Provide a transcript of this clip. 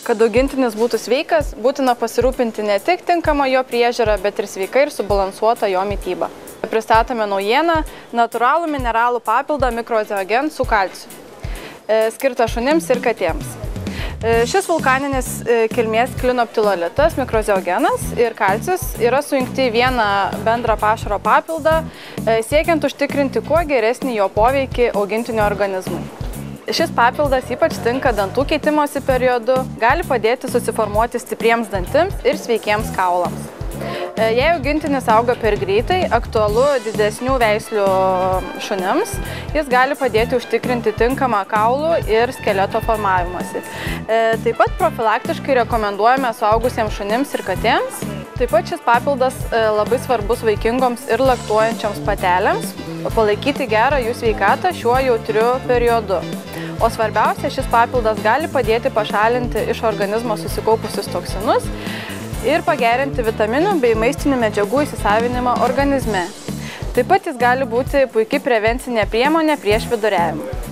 Kad augintinis būtų sveikas, būtina pasirūpinti ne tik tinkamą jo priežiūrą, bet ir sveiką ir subalansuotą jo mitybą. Pristatome naujieną natūralų mineralų papildą Mikrozeogen su kalciu, skirtą šunims ir katėms. Šis vulkaninės kilmės klinoptilolitas, Mikrozeogenas ir kalcis yra sujungti į vieną bendrą pašaro papildą, siekiant užtikrinti kuo geresnį jo poveikį augintinio organizmui. Šis papildas ypač tinka dantų keitimosi periodu, gali padėti susiformuoti stipriems dantims ir sveikiems kaulams. Jei augintinis auga per greitai, aktualu didesnių veislių šunims, jis gali padėti užtikrinti tinkamą kaulų ir skeleto formavimąsi. Taip pat profilaktiškai rekomenduojame suaugusiems šunims ir katėms. Taip pat šis papildas labai svarbus vaikingoms ir laktuojančioms patelėms, palaikyti gerą jų sveikatą šiuo jautriu periodu. O svarbiausia, šis papildas gali padėti pašalinti iš organizmo susikaupusius toksinus ir pagerinti vitaminų bei maistinių medžiagų įsisavinimą organizme. Taip pat jis gali būti puikiai prevencinė priemonė prieš viduriavimą.